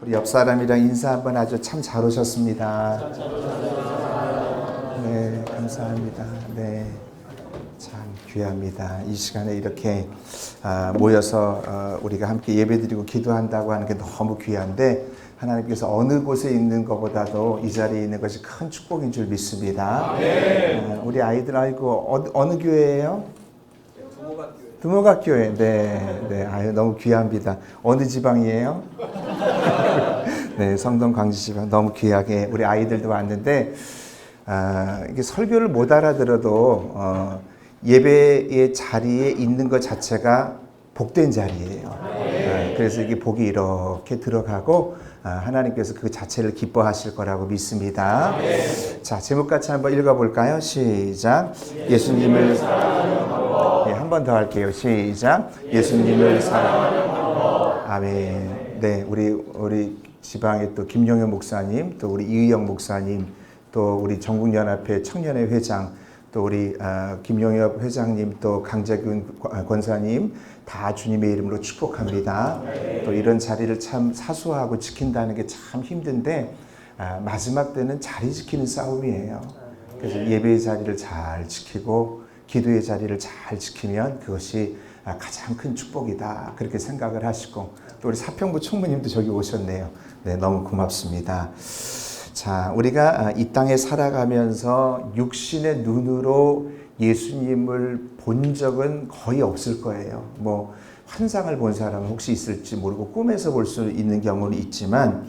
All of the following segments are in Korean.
우리 옆 사람이랑 인사 한번 아주 참 잘 오셨습니다. 네, 감사합니다. 네, 참 귀합니다. 이 시간에 이렇게 모여서 우리가 함께 예배드리고 기도한다고 하는 게 너무 귀한데 하나님께서 어느 곳에 있는 것보다도 이 자리에 있는 것이 큰 축복인 줄 믿습니다. 우리 아이들 아이고 어느 교회예요? 두모각교회. 네, 아유 너무 귀합니다. 어느 지방이에요? 네, 성동 광주 지방 너무 귀하게 우리 아이들도 왔는데 이게 설교를 못 알아들어도 예배의 자리에 있는 것 자체가 복된 자리예요. 그래서 이게 복이 이렇게 들어가고 하나님께서 그 자체를 기뻐하실 거라고 믿습니다. 자, 제목같이 한번 읽어볼까요? 시작. 예수님을 네, 한 번 더 할게요. 시작. 예수님을 사랑하는 방법. 아멘. 네, 우리 지방의 또 김용현 목사님, 또 우리 이의영 목사님, 또 우리 전국연합회 청년회 회장, 또 우리 김용엽 회장님, 또 강재균 권사님 다 주님의 이름으로 축복합니다. 또 이런 자리를 참 사수하고 지킨다는 게 참 힘든데 마지막 때는 자리 지키는 싸움이에요. 그래서 예배의 자리를 잘 지키고 기도의 자리를 잘 지키면 그것이 가장 큰 축복이다. 그렇게 생각을 하시고 또 우리 사평부 총무님도 저기 오셨네요. 네, 너무 고맙습니다. 자, 우리가 이 땅에 살아가면서 육신의 눈으로 예수님을 본 적은 거의 없을 거예요. 뭐 환상을 본 사람은 혹시 있을지 모르고 꿈에서 볼 수 있는 경우는 있지만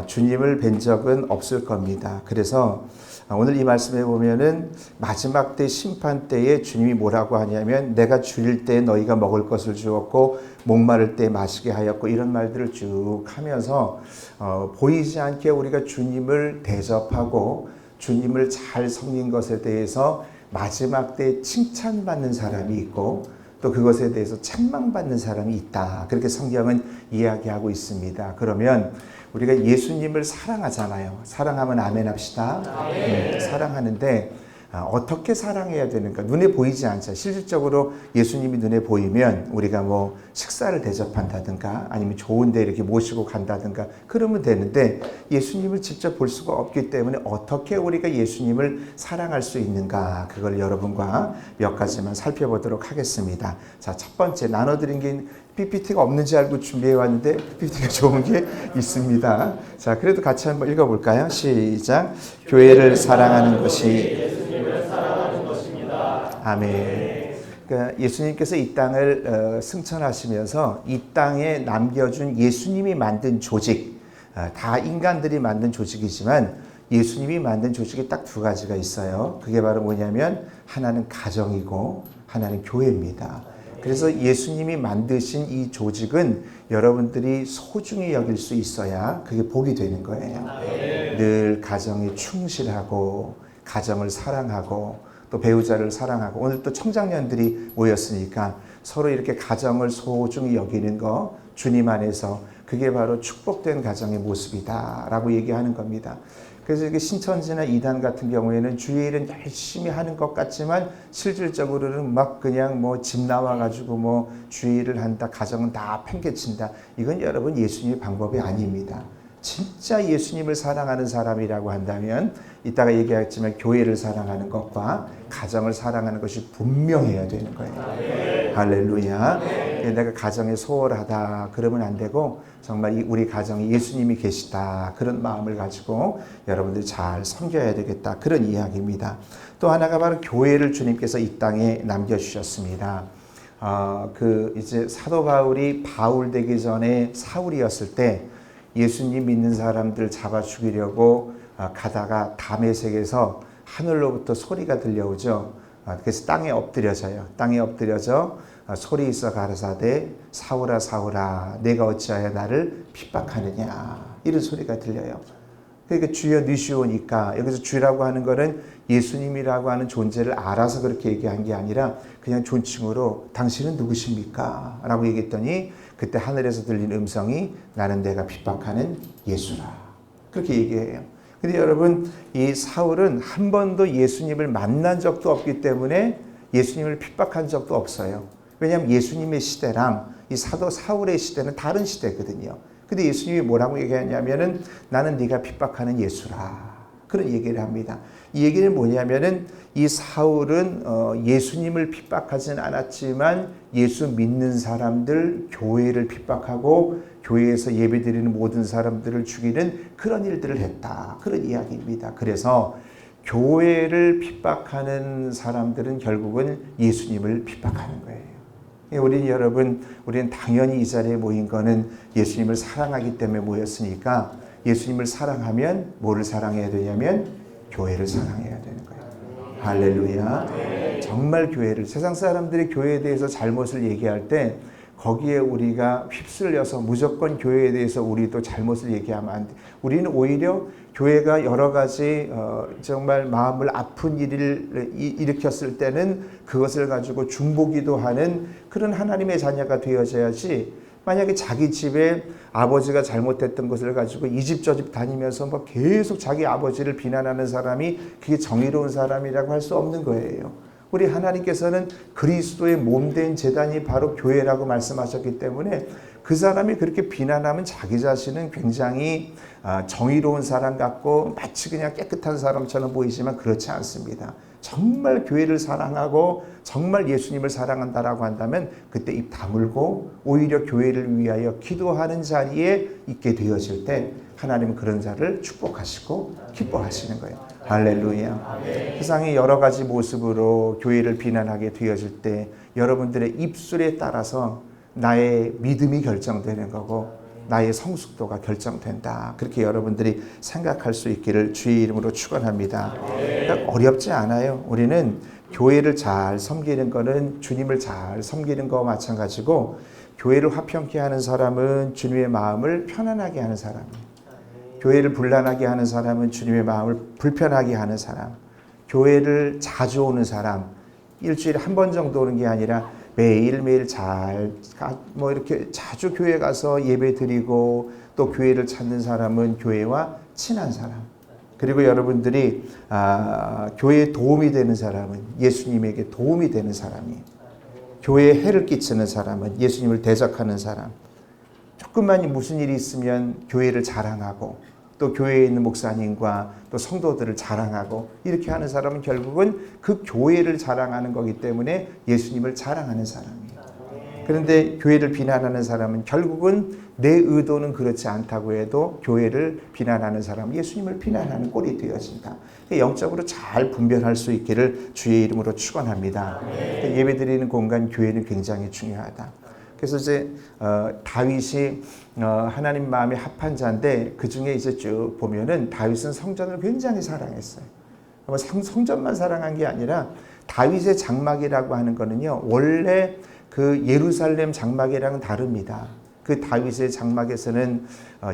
주님을 뵌 적은 없을 겁니다. 그래서 오늘 이 말씀에 보면은 마지막 때 심판 때에 주님이 뭐라고 하냐면 내가 줄일 때 너희가 먹을 것을 주었고 목마를 때 마시게 하였고 이런 말들을 쭉 하면서 보이지 않게 우리가 주님을 대접하고 주님을 잘 섬긴 것에 대해서 마지막 때 칭찬받는 사람이 있고 또 그것에 대해서 책망받는 사람이 있다. 그렇게 성경은 이야기하고 있습니다. 그러면 우리가 예수님을 사랑하잖아요. 사랑하면 아멘 합시다. 사랑하는데 어떻게 사랑해야 되는가? 눈에 보이지 않죠. 실질적으로 예수님이 눈에 보이면 우리가 뭐 식사를 대접한다든가 아니면 좋은 데 이렇게 모시고 간다든가 그러면 되는데 예수님을 직접 볼 수가 없기 때문에 어떻게 우리가 예수님을 사랑할 수 있는가? 그걸 여러분과 몇 가지만 살펴보도록 하겠습니다. 자, 첫 번째 나눠드린 게 PPT가 없는지 알고 준비해 왔는데 PPT가 좋은 게 있습니다. 자, 그래도 같이 한번 읽어볼까요? 시작. 교회를 사랑하는 것이 아멘. 그러니까 예수님께서 이 땅을 승천하시면서 이 땅에 남겨준 예수님이 만든 조직, 다 인간들이 만든 조직이지만 예수님이 만든 조직이 딱 두 가지가 있어요. 그게 바로 뭐냐면 하나는 가정이고 하나는 교회입니다. 그래서 예수님이 만드신 이 조직은 여러분들이 소중히 여길 수 있어야 그게 복이 되는 거예요. 늘 가정에 충실하고 가정을 사랑하고 또 배우자를 사랑하고 오늘 또 청장년들이 모였으니까 서로 이렇게 가정을 소중히 여기는 거 주님 안에서 그게 바로 축복된 가정의 모습이다라고 얘기하는 겁니다. 그래서 이게 신천지나 이단 같은 경우에는 주일은 열심히 하는 것 같지만 실질적으로는 막 그냥 뭐 집 나와가지고 뭐 주일을 한다, 가정은 다 팽개친다. 이건 여러분 예수님의 방법이 아닙니다. 진짜 예수님을 사랑하는 사람이라고 한다면 이따가 얘기하겠지만 교회를 사랑하는 것과 가정을 사랑하는 것이 분명해야 되는 거예요. 할렐루야. 내가 가정에 소홀하다 그러면 안 되고 정말 우리 가정에 예수님이 계시다 그런 마음을 가지고 여러분들이 잘 섬겨야 되겠다 그런 이야기입니다. 또 하나가 바로 교회를 주님께서 이 땅에 남겨주셨습니다. 이제 사도 바울이 바울 되기 전에 사울이었을 때 예수님 믿는 사람들 잡아 죽이려고 가다가 다메섹에서 하늘로부터 소리가 들려오죠. 그래서 땅에 엎드려져요. 땅에 엎드려져 소리 있어 가라사대 사울아 사울아 내가 어찌하여 나를 핍박하느냐 이런 소리가 들려요. 그러니까 주여 느시오니까 여기서 주라고 하는 거는 예수님이라고 하는 존재를 알아서 그렇게 얘기한 게 아니라 그냥 존칭으로 당신은 누구십니까? 라고 얘기했더니 그때 하늘에서 들린 음성이 나는 내가 핍박하는 예수라. 그렇게 얘기해요. 근데 여러분 이 사울은 한 번도 예수님을 만난 적도 없기 때문에 예수님을 핍박한 적도 없어요. 왜냐하면 예수님의 시대랑 이 사도 사울의 시대는 다른 시대거든요. 근데 예수님이 뭐라고 얘기하냐면은 나는 네가 핍박하는 예수라. 그런 얘기를 합니다. 이 얘기는 뭐냐면은 이 사울은 예수님을 핍박하지는 않았지만 예수 믿는 사람들, 교회를 핍박하고 교회에서 예배드리는 모든 사람들을 죽이는 그런 일들을 했다. 그런 이야기입니다. 그래서 교회를 핍박하는 사람들은 결국은 예수님을 핍박하는 거예요. 우리는 당연히 이 자리에 모인 거는 예수님을 사랑하기 때문에 모였으니까 예수님을 사랑하면 뭐를 사랑해야 되냐면 교회를 사랑해야 되는 거예요. 할렐루야. 정말 교회를, 세상 사람들이 교회에 대해서 잘못을 얘기할 때 거기에 우리가 휩쓸려서 무조건 교회에 대해서 우리도 잘못을 얘기하면 안 돼. 우리는 오히려 교회가 여러 가지 정말 마음을 아픈 일을 일으켰을 때는 그것을 가지고 중보기도하는 그런 하나님의 자녀가 되어져야지, 만약에 자기 집에 아버지가 잘못했던 것을 가지고 이 집 저 집 다니면서 뭐 계속 자기 아버지를 비난하는 사람이 그게 정의로운 사람이라고 할 수 없는 거예요. 우리 하나님께서는 그리스도의 몸된 제단이 바로 교회라고 말씀하셨기 때문에 그 사람이 그렇게 비난하면 자기 자신은 굉장히 정의로운 사람 같고 마치 그냥 깨끗한 사람처럼 보이지만 그렇지 않습니다. 정말 교회를 사랑하고 정말 예수님을 사랑한다라고 한다면 그때 입 다물고 오히려 교회를 위하여 기도하는 자리에 있게 되어질 때 하나님은 그런 자를 축복하시고 기뻐하시는 거예요. 할렐루야. 세상의 여러 가지 모습으로 교회를 비난하게 되어질 때 여러분들의 입술에 따라서 나의 믿음이 결정되는 거고 나의 성숙도가 결정된다. 그렇게 여러분들이 생각할 수 있기를 주의 이름으로 축원합니다. 그러니까 어렵지 않아요. 우리는 교회를 잘 섬기는 거는 주님을 잘 섬기는 거와 마찬가지고 교회를 화평케 하는 사람은 주님의 마음을 편안하게 하는 사람이에요. 교회를 불안하게 하는 사람은 주님의 마음을 불편하게 하는 사람. 교회를 자주 오는 사람. 일주일에 한 번 정도 오는 게 아니라 매일매일 이렇게 자주 교회 가서 예배 드리고 또 교회를 찾는 사람은 교회와 친한 사람. 그리고 여러분들이 교회에 도움이 되는 사람은 예수님에게 도움이 되는 사람이에요. 교회에 해를 끼치는 사람은 예수님을 대적하는 사람. 조금만 무슨 일이 있으면 교회를 자랑하고 또 교회에 있는 목사님과 또 성도들을 자랑하고 이렇게 하는 사람은 결국은 그 교회를 자랑하는 거기 때문에 예수님을 자랑하는 사람이에요. 그런데 교회를 비난하는 사람은 결국은 내 의도는 그렇지 않다고 해도 교회를 비난하는 사람은 예수님을 비난하는 꼴이 되어진다. 영적으로 잘 분별할 수 있기를 주의 이름으로 축원합니다. 예배드리는 공간 교회는 굉장히 중요하다. 그래서 이제 다윗이 하나님 마음에 합한 자인데 그 중에 이제 쭉 보면은 다윗은 성전을 굉장히 사랑했어요. 성전만 사랑한 게 아니라 다윗의 장막이라고 하는 거는요 원래 그 예루살렘 장막이랑은 다릅니다. 그 다윗의 장막에서는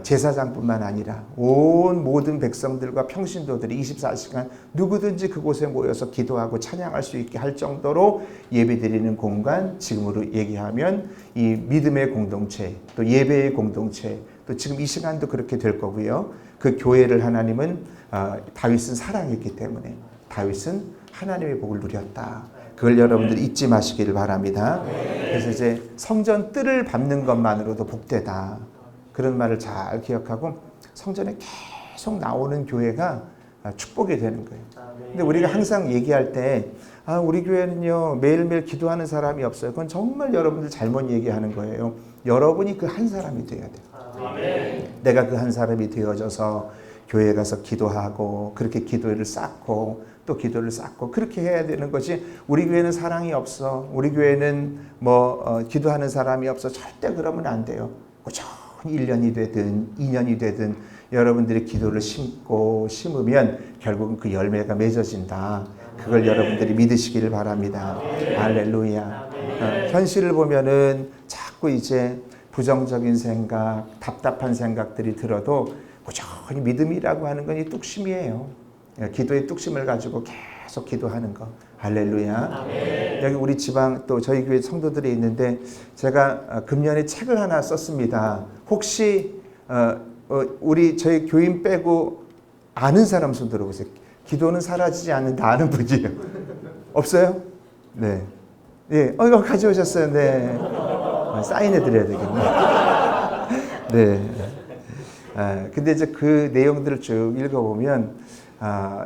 제사장뿐만 아니라 온 모든 백성들과 평신도들이 24시간 누구든지 그곳에 모여서 기도하고 찬양할 수 있게 할 정도로 예배드리는 공간, 지금으로 얘기하면 이 믿음의 공동체, 또 예배의 공동체, 또 지금 이 시간도 그렇게 될 거고요. 그 교회를 하나님은 다윗은 사랑했기 때문에 다윗은 하나님의 복을 누렸다. 그걸 여러분들이 잊지 마시기를 바랍니다. 그래서 이제 성전 뜰을 밟는 것만으로도 복되다. 그런 말을 잘 기억하고 성전에 계속 나오는 교회가 축복이 되는 거예요. 근데 우리가 항상 얘기할 때 우리 교회는요 매일매일 기도하는 사람이 없어요. 그건 정말 여러분들 잘못 얘기하는 거예요. 여러분이 그 한 사람이 되어야 돼요. 내가 그 한 사람이 되어져서 교회에 가서 기도하고 그렇게 기도를 쌓고 또 기도를 쌓고 그렇게 해야 되는 것이, 우리 교회는 사랑이 없어, 우리 교회는 기도하는 사람이 없어, 절대 그러면 안 돼요. 꾸준히 1년이 되든 2년이 되든 여러분들이 기도를 심으면 결국은 그 열매가 맺어진다. 그걸 여러분들이 믿으시기를 바랍니다. 할렐루야. 현실을 보면은 자꾸 이제 부정적인 생각, 답답한 생각들이 들어도 꾸준히 믿음이라고 하는 건 이 뚝심이에요. 기도의 뚝심을 가지고 계속 기도하는 거. 할렐루야. 아멘. 여기 우리 지방 또 저희 교회 성도들이 있는데 제가 금년에 책을 하나 썼습니다. 혹시 우리 저희 교인 빼고 아는 사람 손 들어보세요. 기도는 사라지지 않는다 아는 분이에요. 없어요? 네. 예, 이거 가져오셨어요. 네. 사인해 드려야 되겠네. 네. 근데 이제 그 내용들을 쭉 읽어보면,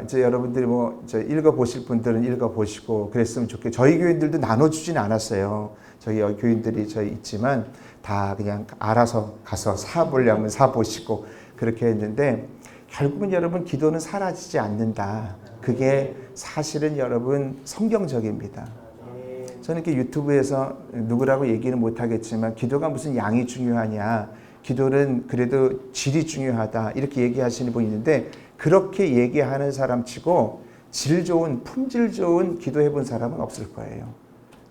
이제 여러분들이 뭐, 이제 읽어보실 분들은 읽어보시고 그랬으면 좋겠고, 저희 교인들도 나눠주진 않았어요. 저희 교인들이 저희 있지만, 다 그냥 알아서 가서 사보려면 사보시고, 그렇게 했는데, 결국은 여러분, 기도는 사라지지 않는다. 그게 사실은 여러분, 성경적입니다. 저는 이렇게 유튜브에서 누구라고 얘기는 못하겠지만, 기도가 무슨 양이 중요하냐, 기도는 그래도 질이 중요하다, 이렇게 얘기하시는 분이 있는데, 그렇게 얘기하는 사람 치고 질 좋은, 품질 좋은 기도해 본 사람은 없을 거예요.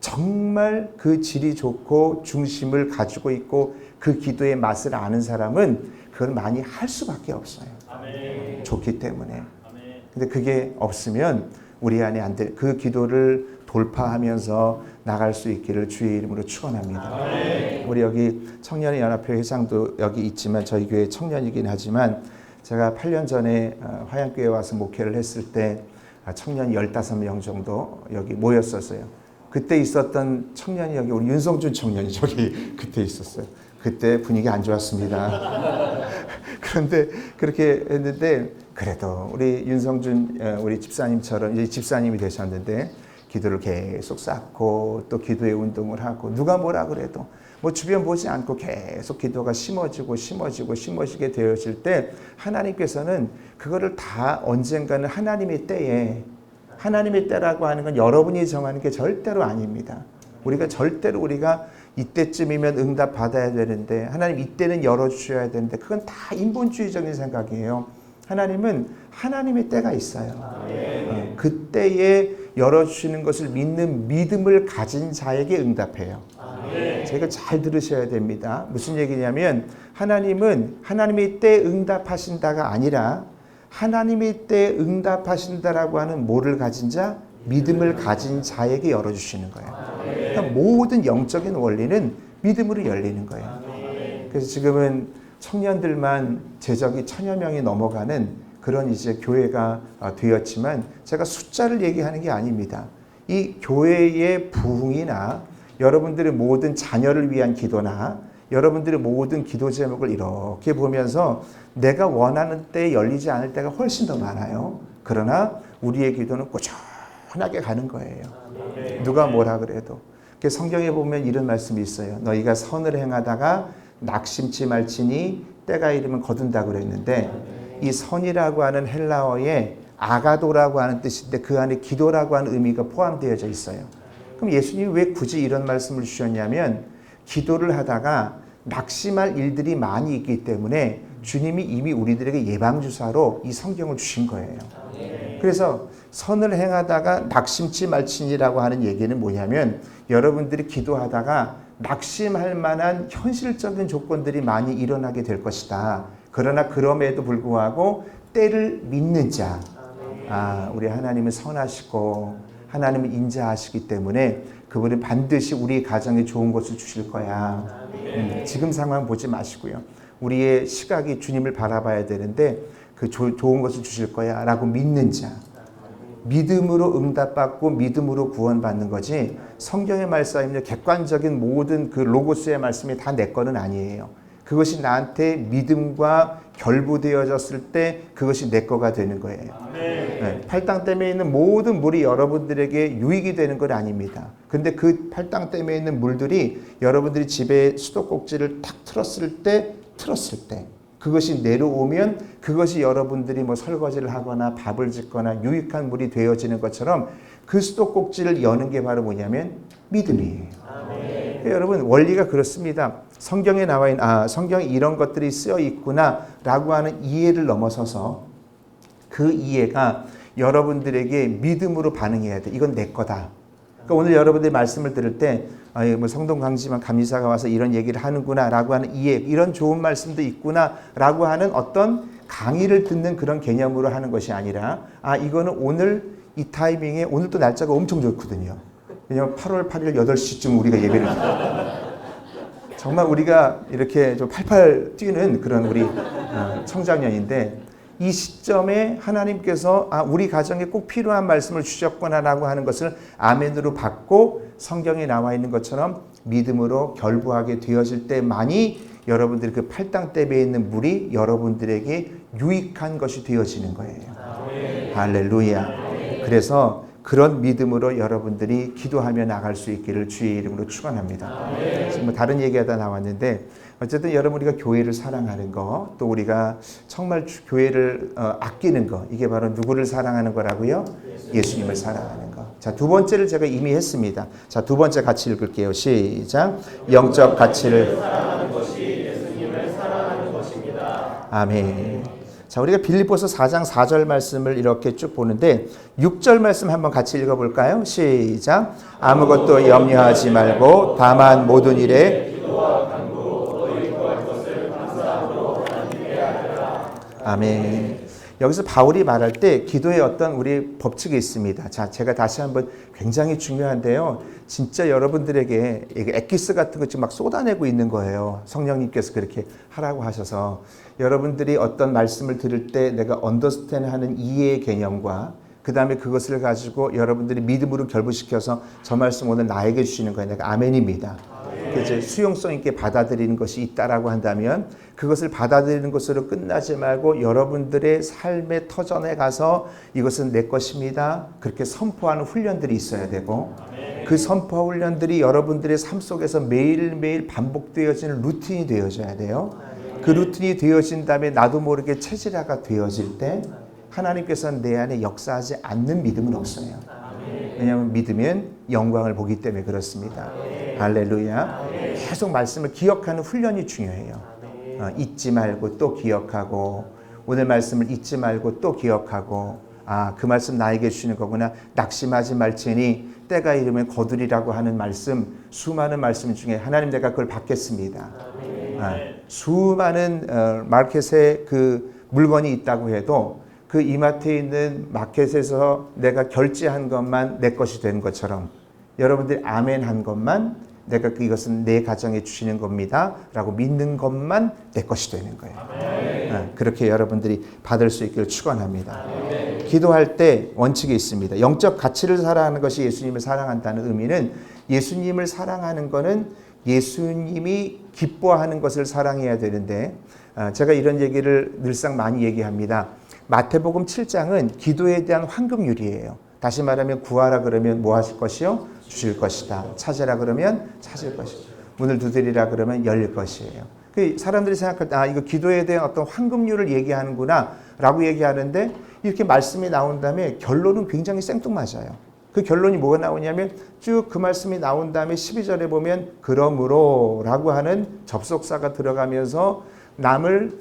정말 그 질이 좋고 중심을 가지고 있고 그 기도의 맛을 아는 사람은 그걸 많이 할 수밖에 없어요. 아멘. 좋기 때문에. 아멘. 근데 그게 없으면 우리 안에 안 돼. 그 기도를 돌파하면서 나갈 수 있기를 주의 이름으로 축원합니다. 아멘. 우리 여기 청년연합회 회장도 여기 있지만 저희 교회 청년이긴 하지만 제가 8년 전에 화양교회 와서 목회를 했을 때 청년 15명 정도 여기 모였었어요. 그때 있었던 청년이 여기 우리 윤성준 청년이 저기 그때 있었어요. 그때 분위기 안 좋았습니다. 그런데 그렇게 했는데 그래도 우리 윤성준 우리 집사님처럼 이제 집사님이 되셨는데 기도를 계속 쌓고 또 기도의 운동을 하고 누가 뭐라 그래도 뭐 주변 보지 않고 계속 기도가 심어지게 되어질 때 하나님께서는 그거를 다 언젠가는 하나님의 때에, 하나님의 때라고 하는 건 여러분이 정하는 게 절대로 아닙니다. 절대로 우리가 이때쯤이면 응답 받아야 되는데 하나님 이때는 열어주셔야 되는데 그건 다 인본주의적인 생각이에요. 하나님은 하나님의 때가 있어요. 그때에 열어주시는 것을 믿는 믿음을 가진 자에게 응답해요. 저희가 잘 들으셔야 됩니다. 무슨 얘기냐면 하나님은 하나님의 때 응답하신다가 아니라 하나님의 때 응답하신다라고 하는 뭐를 가진 자? 믿음을 가진 자에게 열어주시는 거예요. 그러니까 모든 영적인 원리는 믿음으로 열리는 거예요. 그래서 지금은 청년들만 제적이 1000여 명이 넘어가는 그런 이제 교회가 되었지만 제가 숫자를 얘기하는 게 아닙니다. 이 교회의 부흥이나 여러분들의 모든 자녀를 위한 기도나 여러분들의 모든 기도 제목을 이렇게 보면서 내가 원하는 때에 열리지 않을 때가 훨씬 더 많아요. 그러나 우리의 기도는 꾸준하게 가는 거예요. 누가 뭐라 그래도. 성경에 보면 이런 말씀이 있어요. 너희가 선을 행하다가 낙심치 말지니 때가 이르면 거둔다 그랬는데 이 선이라고 하는 헬라어에 아가도라고 하는 뜻인데 그 안에 기도라고 하는 의미가 포함되어져 있어요. 그럼 예수님이 왜 굳이 이런 말씀을 주셨냐면 기도를 하다가 낙심할 일들이 많이 있기 때문에 주님이 이미 우리들에게 예방주사로 이 성경을 주신 거예요. 그래서 선을 행하다가 낙심치 말지니라고 하는 얘기는 뭐냐면 여러분들이 기도하다가 낙심할 만한 현실적인 조건들이 많이 일어나게 될 것이다. 그러나 그럼에도 불구하고 때를 믿는 자. 우리 하나님은 선하시고 하나님은 인자하시기 때문에 그분은 반드시 우리 가정에 좋은 것을 주실 거야. 지금 상황 보지 마시고요. 우리의 시각이 주님을 바라봐야 되는데 그 좋은 것을 주실 거야 라고 믿는 자. 믿음으로 응답받고 믿음으로 구원받는 거지 성경의 말씀이며 객관적인 모든 그 로고스의 말씀이 다 내 거는 아니에요. 그것이 나한테 믿음과 결부되어졌을 때 그것이 내 거가 되는 거예요. 네, 팔당댐에 있는 모든 물이 여러분들에게 유익이 되는 건 아닙니다. 근데 그 팔당댐에 있는 물들이 여러분들이 집에 수도꼭지를 탁 틀었을 때 그것이 내려오면 그것이 여러분들이 뭐 설거지를 하거나 밥을 짓거나 유익한 물이 되어지는 것처럼 그 수도꼭지를 여는 게 바로 뭐냐면 믿음이에요. 그러니까 여러분 원리가 그렇습니다. 성경에 나와 있는 성경에 이런 것들이 쓰여 있구나라고 하는 이해를 넘어서서 그 이해가 여러분들에게 믿음으로 반응해야 돼. 이건 내 거다. 그러니까 오늘 여러분들이 말씀을 들을 때 뭐 성동 강지만 감리사가 와서 이런 얘기를 하는구나라고 하는 이해, 이런 좋은 말씀도 있구나라고 하는 어떤 강의를 듣는 그런 개념으로 하는 것이 아니라 이거는 오늘 이 타이밍에 오늘 또 날짜가 엄청 좋거든요. 왜냐하면 8월 8일 8시쯤 우리가 예배를 정말 우리가 이렇게 좀 팔팔 뛰는 그런 우리 청장년인데 이 시점에 하나님께서 우리 가정에 꼭 필요한 말씀을 주셨구나라고 하는 것을 아멘으로 받고 성경에 나와 있는 것처럼 믿음으로 결부하게 되어질 때만이 여러분들이 그 팔당댐에 있는 물이 여러분들에게 유익한 것이 되어지는 거예요. 할렐루야. 그래서 그런 믿음으로 여러분들이 기도하며 나갈 수 있기를 주의 이름으로 축원합니다. 지금 뭐 다른 얘기하다 나왔는데 어쨌든 여러분 우리가 교회를 사랑하는 거, 또 우리가 정말 교회를 아끼는 거, 이게 바로 누구를 사랑하는 거라고요? 예수님을 사랑하는 거. 자, 두 번째를 제가 이미 했습니다. 자, 두 번째 같이 읽을게요. 시작. 영적 가치를 사랑하는 것이 예수님을 사랑하는 것입니다. 아멘. 자, 우리가 빌립보서 4장 4절 말씀을 이렇게 쭉 보는데 6절 말씀 한번 같이 읽어볼까요? 시작. 아무것도 염려하지 말고 다만 모든 일에 기도와 간구로 너희 구할 것을 감사함으로 하나님께 하리라. 아멘. 여기서 바울이 말할 때 기도에 어떤 우리 법칙이 있습니다. 자, 제가 다시 한번 굉장히 중요한데요. 진짜 여러분들에게 엑기스 같은 거 지금 막 쏟아내고 있는 거예요. 성령님께서 그렇게 하라고 하셔서 여러분들이 어떤 말씀을 들을 때 내가 언더스탠드 하는 이해의 개념과 그 다음에 그것을 가지고 여러분들이 믿음으로 결부시켜서 저 말씀 오늘 나에게 주시는 거예요. 내가 아멘입니다. 이제 수용성 있게 받아들이는 것이 있다라고 한다면 그것을 받아들이는 것으로 끝나지 말고 여러분들의 삶의 터전에 가서 이것은 내 것입니다. 그렇게 선포하는 훈련들이 있어야 되고 그 선포 훈련들이 여러분들의 삶 속에서 매일매일 반복되어지는 루틴이 되어져야 돼요. 그 루틴이 되어진 다음에 나도 모르게 체질화가 되어질 때 하나님께서는 내 안에 역사하지 않는 믿음은 없어요. 왜냐하면 믿으면 영광을 보기 때문에 그렇습니다. 할렐루야. 계속 말씀을 기억하는 훈련이 중요해요. 잊지 말고 또 기억하고 오늘 말씀을 잊지 말고 또 기억하고 그 말씀 나에게 주시는 거구나. 낙심하지 말지니 때가 이르면 거두리라고 하는 말씀, 수많은 말씀 중에 하나님 내가 그걸 받겠습니다. 수많은 마켓에 그 물건이 있다고 해도 그 이마트에 있는 마켓에서 내가 결제한 것만 내 것이 된 것처럼 여러분들이 아멘 한 것만 내가 이것은 내 가정에 주시는 겁니다 라고 믿는 것만 내 것이 되는 거예요. 그렇게 여러분들이 받을 수 있기를 축원합니다. 기도할 때 원칙이 있습니다. 영적 가치를 사랑하는 것이 예수님을 사랑한다는 의미는 예수님을 사랑하는 것은 예수님이 기뻐하는 것을 사랑해야 되는데 제가 이런 얘기를 늘상 많이 얘기합니다. 마태복음 7장은 기도에 대한 황금률이에요. 다시 말하면 구하라 그러면 뭐 하실 것이요? 주실 것이다. 찾으라 그러면 찾을 것이다. 문을 두드리라 그러면 열릴 것이에요. 사람들이 생각할 때 이거 기도에 대한 어떤 황금률을 얘기하는구나 라고 얘기하는데 이렇게 말씀이 나온 다음에 결론은 굉장히 생뚱맞아요. 그 결론이 뭐가 나오냐면 쭉 그 말씀이 나온 다음에 12절에 보면 그러므로 라고 하는 접속사가 들어가면서 남을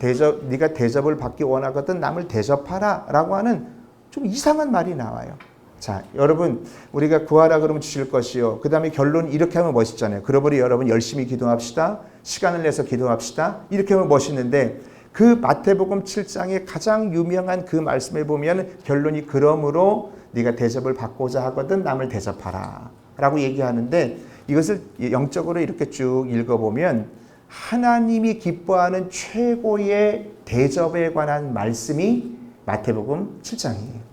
네가 대접을 받기 원하거든 남을 대접하라 라고 하는 좀 이상한 말이 나와요. 자, 여러분 우리가 구하라 그러면 주실 것이요. 그 다음에 결론 이렇게 하면 멋있잖아요. 그러므로 여러분 열심히 기도합시다. 시간을 내서 기도합시다. 이렇게 하면 멋있는데 그 마태복음 7장의 가장 유명한 그 말씀에 보면 결론이 그러므로 네가 대접을 받고자 하거든 남을 대접하라 라고 얘기하는데 이것을 영적으로 이렇게 쭉 읽어보면 하나님이 기뻐하는 최고의 대접에 관한 말씀이 마태복음 7장이에요.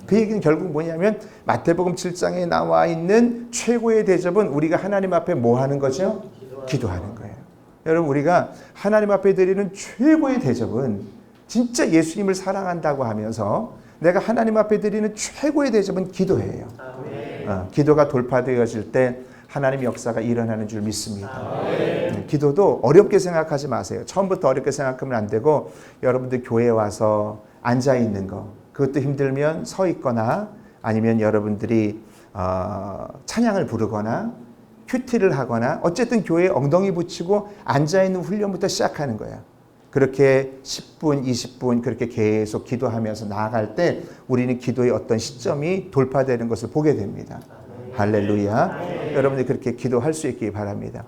그 얘기는 결국 뭐냐면 마태복음 7장에 나와 있는 최고의 대접은 우리가 하나님 앞에 뭐 하는 거죠? 기도하는 거예요. 여러분 우리가 하나님 앞에 드리는 최고의 대접은 진짜 예수님을 사랑한다고 하면서 내가 하나님 앞에 드리는 최고의 대접은 기도예요. 기도가 돌파되어질 때 하나님의 역사가 일어나는 줄 믿습니다. 기도도 어렵게 생각하지 마세요. 처음부터 어렵게 생각하면 안 되고 여러분들 교회에 와서 앉아 있는 거 그것도 힘들면 서 있거나 아니면 여러분들이 찬양을 부르거나 큐티를 하거나 어쨌든 교회에 엉덩이 붙이고 앉아있는 훈련부터 시작하는 거야. 그렇게 10분, 20분 그렇게 계속 기도하면서 나아갈 때 우리는 기도의 어떤 시점이 돌파되는 것을 보게 됩니다. 할렐루야. 여러분들이 그렇게 기도할 수 있기 바랍니다.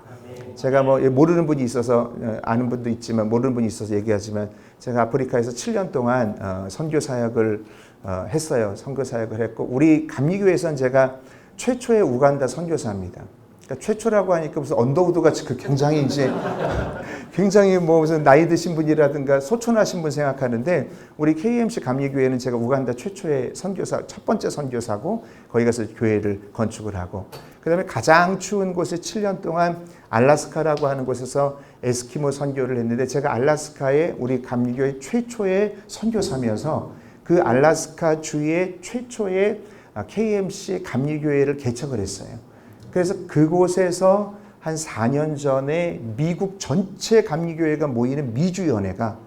제가 뭐 모르는 분이 있어서 아는 분도 있지만 모르는 분이 있어서 얘기하지만 제가 아프리카에서 7년 동안 선교 사역을 했어요. 선교 사역을 했고 우리 감리교회에서는 제가 최초의 우간다 선교사입니다. 그러니까 최초라고 하니까 무슨 언더우드 같이 굉장히 이제 굉장히 뭐 무슨 나이 드신 분이라든가 소촌하신 분 생각하는데 우리 KMC 감리교회는 제가 우간다 최초의 선교사, 첫 번째 선교사고 거기 가서 교회를 건축을 하고 그다음에 가장 추운 곳에 7년 동안 알라스카라고 하는 곳에서 에스키모 선교를 했는데 제가 알라스카의 우리 감리교회 최초의 선교사면서 그 알라스카 주의 최초의 KMC 감리교회를 개척을 했어요. 그래서 그곳에서 한 4년 전에 미국 전체 감리교회가 모이는 미주연회가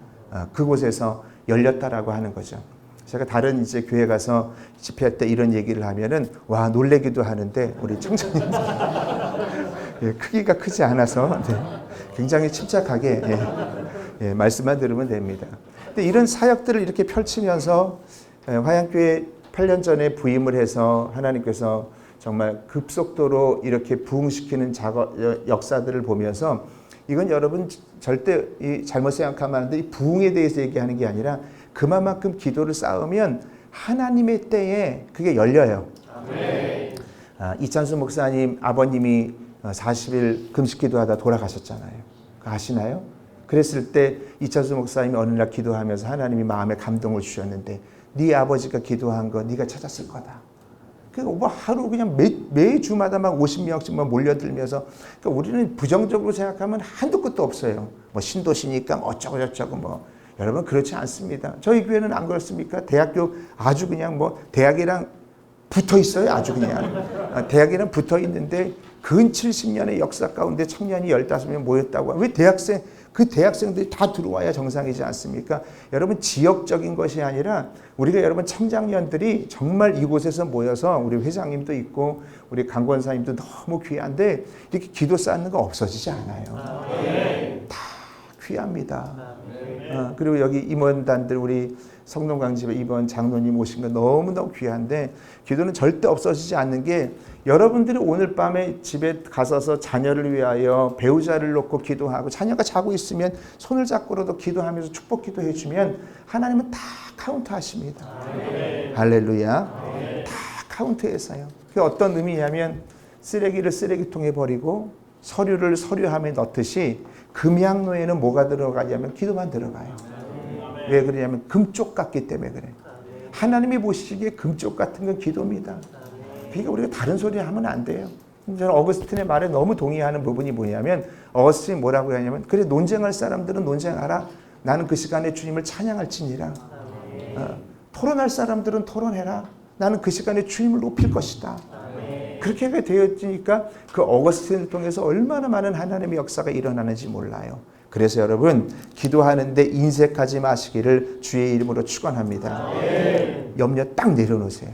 그곳에서 열렸다라고 하는 거죠. 제가 다른 이제 교회 가서 집회할 때 이런 얘기를 하면은 와 놀래기도 하는데 우리 청장님 예, 크기가 크지 않아서 네, 굉장히 침착하게 말씀만 들으면 됩니다. 근데 이런 사역들을 이렇게 펼치면서 화양교회 8년 전에 부임을 해서 하나님께서 정말 급속도로 이렇게 부흥시키는 역사들을 보면서 이건 여러분 절대 잘못 생각하면 안 돼. 이 부흥에 대해서 얘기하는 게 아니라 그만큼 기도를 쌓으면 하나님의 때에 그게 열려요. 이찬수 목사님 아버님이 40일 금식 기도하다 돌아가셨잖아요. 그거 아시나요? 그랬을 때 이찬수 목사님이 어느 날 기도하면서 하나님이 마음에 감동을 주셨는데 네 아버지가 기도한 거 네가 찾았을 거다. 뭐 하루 그냥 매주마다 막 50명씩만 몰려들면서 그러니까 우리는 부정적으로 생각하면 한도 끝도 없어요. 뭐 신도시니까 어쩌고 저쩌고 뭐 여러분 그렇지 않습니다. 저희 교회는 안 그렇습니까? 대학교 아주 그냥 뭐 대학이랑 붙어 있어요. 아주 그냥 대학이랑 붙어 있는데 근 70년의 역사 가운데 청년이 15명 모였다고. 왜 그 대학생들이 다 들어와야 정상이지 않습니까? 여러분 지역적인 것이 아니라 우리가 여러분 청장년들이 정말 이곳에서 모여서 우리 회장님도 있고 우리 강권사님도 너무 귀한데 이렇게 기도 쌓는 거 없어지지 않아요. 다 귀합니다. 그리고 여기 임원단들 우리 성동강집에 이번 장로님 오신 거 너무너무 귀한데 기도는 절대 없어지지 않는 게 여러분들이 오늘 밤에 집에 가서서 자녀를 위하여 배우자를 놓고 기도하고 자녀가 자고 있으면 손을 잡고라도 기도하면서 축복 기도해 주면 하나님은 다 카운트하십니다. 할렐루야. 다 카운트해서요. 그게 어떤 의미냐면 쓰레기를 쓰레기통에 버리고 서류를 서류함에 넣듯이 금양로에는 뭐가 들어가냐면 기도만 들어가요. 왜 그러냐면 금쪽 같기 때문에 그래요. 하나님이 보시기에 금쪽 같은 건 기도입니다. 그러니까 우리가 다른 소리 하면 안 돼요. 저는 어거스틴의 말에 너무 동의하는 부분이 뭐냐면 어거스틴이 뭐라고 하냐면 그래 논쟁할 사람들은 논쟁하라. 나는 그 시간에 주님을 찬양할지니라. 토론할 사람들은 토론해라. 나는 그 시간에 주님을 높일 것이다. 그렇게 되었으니까 그 어거스틴을 통해서 얼마나 많은 하나님의 역사가 일어나는지 몰라요. 그래서 여러분 기도하는데 인색하지 마시기를 주의 이름으로 축원합니다. 염려 딱 내려놓으세요.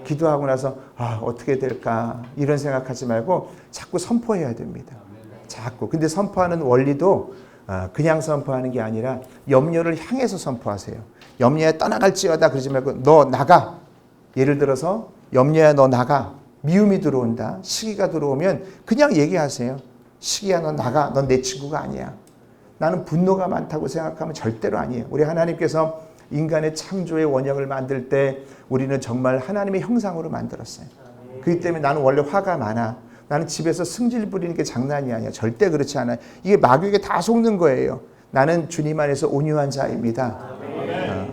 기도하고 나서 어떻게 될까 이런 생각하지 말고 자꾸 선포해야 됩니다. 자꾸. 근데 선포하는 원리도 그냥 선포하는 게 아니라 염려를 향해서 선포하세요. 염려에 떠나갈지어다 그러지 말고 너 나가. 예를 들어서 염려야 너 나가. 미움이 들어온다. 시기가 들어오면 그냥 얘기하세요. 시기야 너 나가. 넌 내 친구가 아니야. 나는 분노가 많다고 생각하면 절대로 아니에요. 우리 하나님께서 인간의 창조의 원형을 만들 때 우리는 정말 하나님의 형상으로 만들었어요. 그렇기 때문에 나는 원래 화가 많아. 나는 집에서 승질 부리는 게 장난이 아니야. 절대 그렇지 않아요. 이게 마귀에게 다 속는 거예요. 나는 주님 안에서 온유한 자입니다.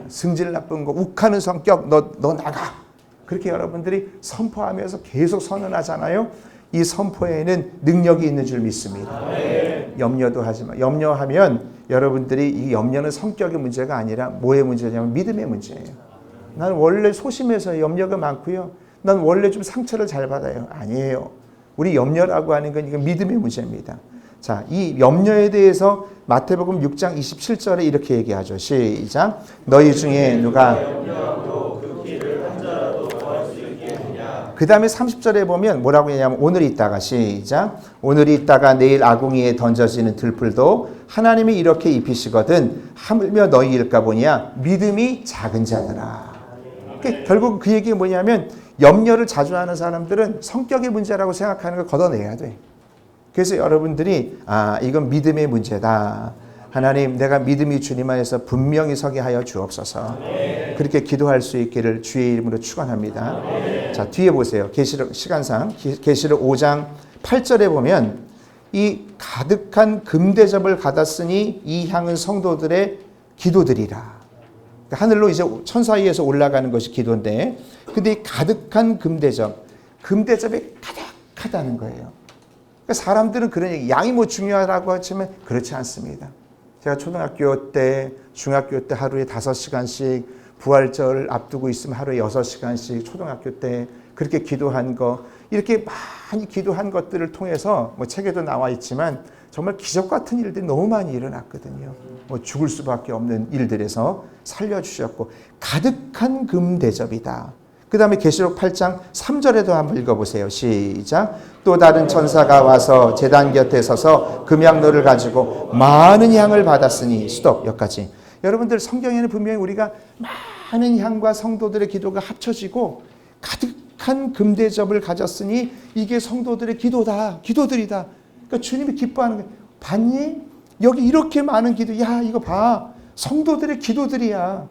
승질 나쁜 거, 욱하는 성격, 너 나가. 그렇게 여러분들이 선포하면서 계속 선언하잖아요. 이 선포에는 능력이 있는 줄 믿습니다. 염려도 하지 마. 염려하면 여러분들이 이 염려는 성격의 문제가 아니라 뭐의 문제냐면 믿음의 문제예요. 나는 원래 소심해서 염려가 많고요. 난 원래 좀 상처를 잘 받아요. 아니에요. 우리 염려라고 하는 건 이건 믿음의 문제입니다. 자, 이 염려에 대해서 마태복음 6장 27절에 이렇게 얘기하죠. 시작. 너희 중에 누가 그 다음에 30절에 보면 뭐라고 했냐면 오늘 있다가 시작. 오늘 있다가 내일 아궁이에 던져지는 들풀도 하나님이 이렇게 입히시거든 하물며 너희일까 보냐 믿음이 작은 자들아. 그러니까 결국 그 얘기가 뭐냐면 염려를 자주 하는 사람들은 성격의 문제라고 생각하는 걸 걷어내야 돼. 그래서 여러분들이 이건 믿음의 문제다. 하나님 내가 믿음이 주님 안에서 분명히 서게 하여 주옵소서. 그렇게 기도할 수 있기를 주의 이름으로 축원합니다. 자 뒤에 보세요. 계시록 시간상 계시록 5장 8절에 보면 이 가득한 금대접을 받았으니 이 향은 성도들의 기도들이라. 하늘로 이제 천사 위에서 올라가는 것이 기도인데, 근데 이 가득한 금대접이 가득하다는 거예요. 그러니까 사람들은 그런 얘기, 양이 뭐 중요하다고 하지만 그렇지 않습니다. 제가 초등학교 때, 중학교 때 하루에 5시간씩 부활절 앞두고 있으면 하루에 6시간씩 초등학교 때 그렇게 기도한 거, 이렇게 많이 기도한 것들을 통해서 뭐 책에도 나와 있지만 정말 기적 같은 일들이 너무 많이 일어났거든요. 뭐 죽을 수밖에 없는 일들에서 살려주셨고, 가득한 금대접이다. 그 다음에 계시록 8장 3절에도 한번 읽어보세요. 시작. 또 다른 천사가 와서 제단 곁에 서서 금향로를 가지고 많은 향을 받았으니, 스톱, 여기까지. 여러분들 성경에는 분명히 우리가 많은 향과 성도들의 기도가 합쳐지고 가득한 금대접을 가졌으니 이게 성도들의 기도다, 기도들이다. 그러니까 주님이 기뻐하는 거예요. 봤니? 여기 이렇게 많은 기도, 야 이거 봐, 성도들의 기도들이야.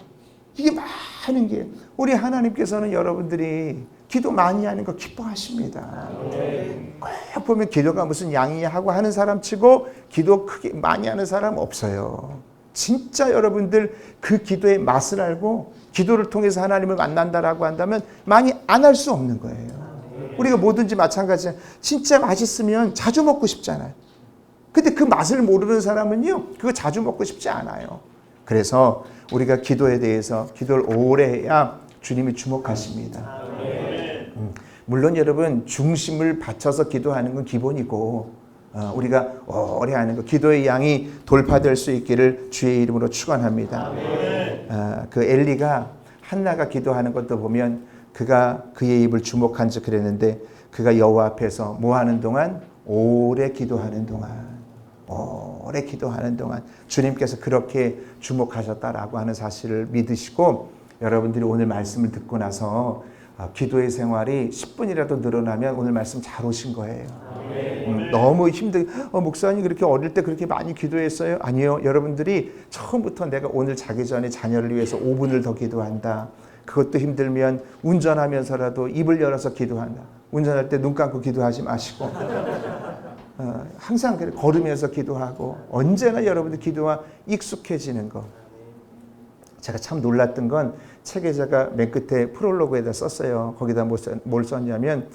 이게 많은 게, 우리 하나님께서는 여러분들이 기도 많이 하는 거 기뻐하십니다. 꼭 보면 기도가 무슨 양이야 하고 하는 사람 치고 기도 크게 많이 하는 사람 없어요. 진짜 여러분들 그 기도의 맛을 알고 기도를 통해서 하나님을 만난다라고 한다면 많이 안 할 수 없는 거예요. 우리가 뭐든지 마찬가지예요. 진짜 맛있으면 자주 먹고 싶잖아요. 근데 그 맛을 모르는 사람은요, 그거 자주 먹고 싶지 않아요. 그래서 우리가 기도에 대해서 기도를 오래 해야 주님이 주목하십니다. 물론 여러분, 중심을 바쳐서 기도하는 건 기본이고, 우리가 오래 하는 거, 기도의 양이 돌파될 수 있기를 주의 이름으로 축원합니다. 그 엘리가 한나가 기도하는 것도 보면 그가 그의 입을 주목한 즉 그랬는데, 그가 여호와 앞에서 뭐 하는 동안? 오래 기도하는 동안, 오래 기도하는 동안 주님께서 그렇게 주목하셨다라고 하는 사실을 믿으시고, 여러분들이 오늘 말씀을 듣고 나서 기도의 생활이 10분이라도 늘어나면 오늘 말씀 잘 오신 거예요. 너무 목사님 그렇게 어릴 때 그렇게 많이 기도했어요? 아니요. 여러분들이 처음부터 내가 오늘 자기 전에 자녀를 위해서 5분을 더 기도한다. 그것도 힘들면 운전하면서라도 입을 열어서 기도한다. 운전할 때 눈 감고 기도하지 마시고 항상 걸으면서 기도하고, 언제나 여러분들 기도와 익숙해지는 거. 제가 참 놀랐던 건 책에 제가 맨 끝에 프롤로그에다 썼어요. 거기다 뭘 썼냐면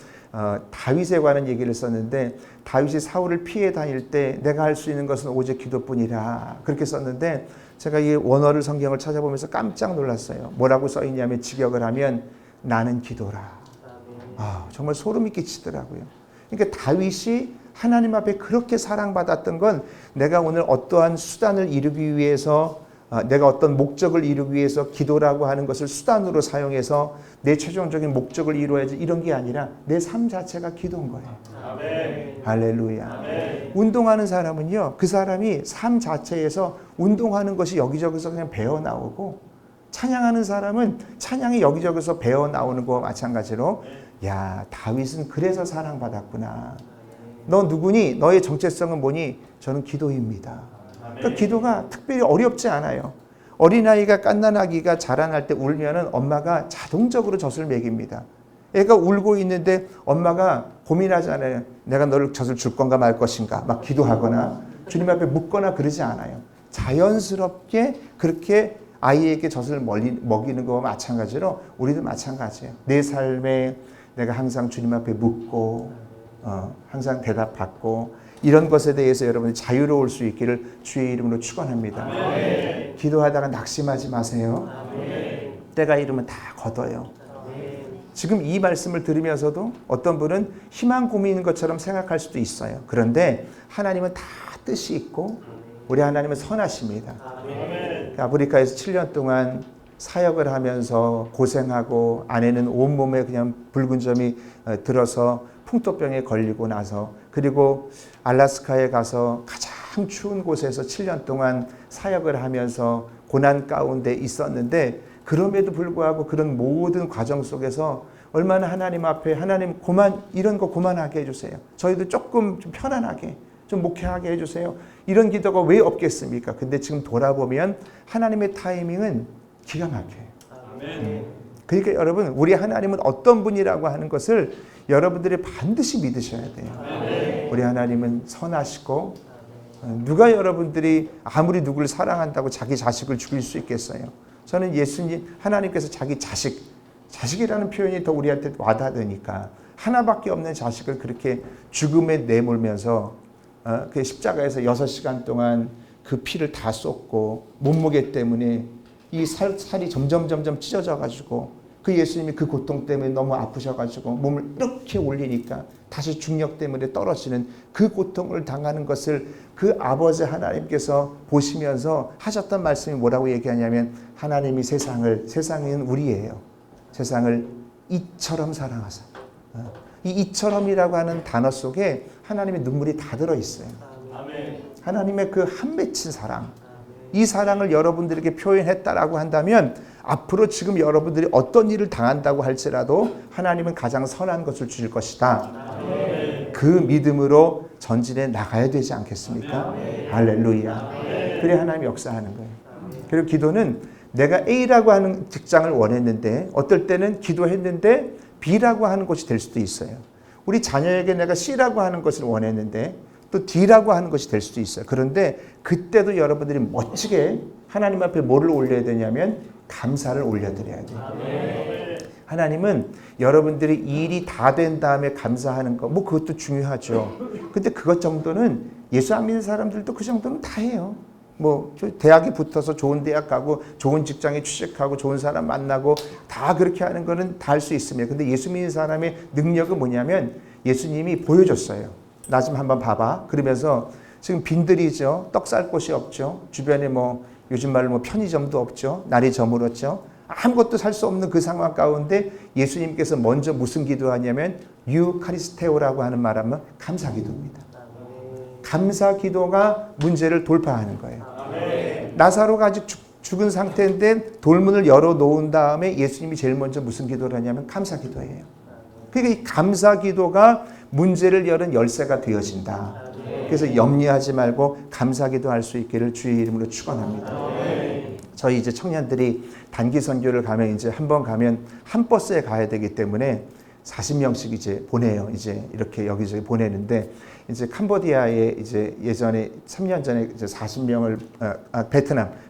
다윗에 관한 얘기를 썼는데, 다윗이 사울을 피해 다닐 때 내가 할 수 있는 것은 오직 기도뿐이라 그렇게 썼는데, 제가 이 원어를 성경을 찾아보면서 깜짝 놀랐어요. 뭐라고 써있냐면, 직역을 하면 나는 기도라. 정말 소름이 끼치더라고요. 그러니까 다윗이 하나님 앞에 그렇게 사랑받았던 건 내가 오늘 어떠한 수단을 이루기 위해서, 내가 어떤 목적을 이루기 위해서 기도라고 하는 것을 수단으로 사용해서 내 최종적인 목적을 이루어야지, 이런 게 아니라 내 삶 자체가 기도인 거예요. 아멘. 할렐루야. 아멘. 운동하는 사람은요, 그 사람이 삶 자체에서 운동하는 것이 여기저기서 그냥 배어 나오고, 찬양하는 사람은 찬양이 여기저기서 배어 나오는 거와 마찬가지로, 야, 다윗은 그래서 사랑받았구나. 너 누구니? 너의 정체성은 뭐니? 저는 기도입니다. 그러니까 기도가 특별히 어렵지 않아요. 어린아이가 갓난아기가 자라날 때 울면은 엄마가 자동적으로 젖을 먹입니다. 애가 울고 있는데 엄마가 고민하잖아요. 내가 너를 젖을 줄 건가 말 것인가. 막 기도하거나 주님 앞에 묻거나 그러지 않아요. 자연스럽게 그렇게 아이에게 젖을 먹이는 거와 마찬가지로 우리도 마찬가지예요. 내 삶에 내가 항상 주님 앞에 묻고 항상 대답받고, 이런 것에 대해서 여러분이 자유로울 수 있기를 주의 이름으로 축원합니다. 아멘. 기도하다가 낙심하지 마세요. 아멘. 때가 이르면 다 걷어요. 아멘. 지금 이 말씀을 들으면서도 어떤 분은 희망 고민인 것처럼 생각할 수도 있어요. 그런데 하나님은 다 뜻이 있고 우리 하나님은 선하십니다. 아멘. 아프리카에서 7년 동안 사역을 하면서 고생하고, 아내는 온몸에 그냥 붉은 점이 들어서 풍토병에 걸리고 나서, 그리고 알래스카에 가서 가장 추운 곳에서 7년 동안 사역을 하면서 고난 가운데 있었는데, 그럼에도 불구하고 그런 모든 과정 속에서 얼마나 하나님 앞에, 하나님 이런 거 그만하게 해주세요. 저희도 조금 좀 편안하게 좀 목회하게 해주세요. 이런 기도가 왜 없겠습니까? 근데 지금 돌아보면 하나님의 타이밍은 기가 막혀요. 그러니까 여러분, 우리 하나님은 어떤 분이라고 하는 것을 여러분들이 반드시 믿으셔야 돼요. 우리 하나님은 선하시고, 누가 여러분들이 아무리 누구를 사랑한다고 자기 자식을 죽일 수 있겠어요? 저는 예수님, 하나님께서 자기 자식이라는 표현이 더 우리한테 와닿으니까 하나밖에 없는 자식을 그렇게 죽음에 내몰면서 그 십자가에서 6시간 동안 그 피를 다 쏟고 몸무게 때문에 이 살이 점점 찢어져 가지고 그 예수님이 그 고통 때문에 너무 아프셔가지고 몸을 이렇게 올리니까 다시 중력 때문에 떨어지는 그 고통을 당하는 것을 그 아버지 하나님께서 보시면서 하셨던 말씀이 뭐라고 얘기하냐면, 하나님이 세상은 우리예요. 세상을 이처럼 사랑하사. 이 이처럼이라고 하는 단어 속에 하나님의 눈물이 다 들어있어요. 하나님의 그 한 맺힌 사랑, 이 사랑을 여러분들에게 표현했다라고 한다면 앞으로 지금 여러분들이 어떤 일을 당한다고 할지라도 하나님은 가장 선한 것을 주실 것이다. 그 믿음으로 전진해 나가야 되지 않겠습니까? 할렐루야. 그래 하나님이 역사하는 거예요. 그리고 기도는 내가 A라고 하는 직장을 원했는데 어떨 때는 기도했는데 B라고 하는 것이 될 수도 있어요. 우리 자녀에게 내가 C라고 하는 것을 원했는데 또 D라고 하는 것이 될 수도 있어요. 그런데 그때도 여러분들이 멋지게 하나님 앞에 뭐를 올려야 되냐면 감사를 올려드려야 돼요. 하나님은 여러분들이 일이 다 된 다음에 감사하는 거, 뭐 그것도 중요하죠. 근데 그것 정도는 예수 안 믿는 사람들도 그 정도는 다 해요. 뭐 대학에 붙어서 좋은 대학 가고 좋은 직장에 취직하고 좋은 사람 만나고 다 그렇게 하는 거는 다 할 수 있습니다. 근데 예수 믿는 사람의 능력은 뭐냐면 예수님이 보여줬어요. 나 좀 한번 봐봐. 그러면서 지금 빈들이죠. 떡 살 곳이 없죠. 주변에 뭐 요즘 말로 뭐 편의점도 없죠. 날이 저물었죠. 아무것도 살 수 없는 그 상황 가운데 예수님께서 먼저 무슨 기도하냐면 유카리스테오라고 하는 말하면 감사기도입니다. 감사기도가 문제를 돌파하는 거예요. 나사로가 아직 죽은 상태인데 돌문을 열어놓은 다음에 예수님이 제일 먼저 무슨 기도를 하냐면 감사기도예요. 그러니까 이 감사기도가 문제를 여는 열쇠가 되어진다. 그래서 염려하지 말고 감사기도 할 수 있기를 주의 이름으로 축원합니다. 저희 이제 청년들이 단기 선교를 가면 이제 한 번 가면 한 버스에 가야 되기 때문에 40명씩 이제 보내요. 이제 이렇게 여기저기 보내는데 이제 캄보디아에 이제 예전에 3년 전에 이제 40명을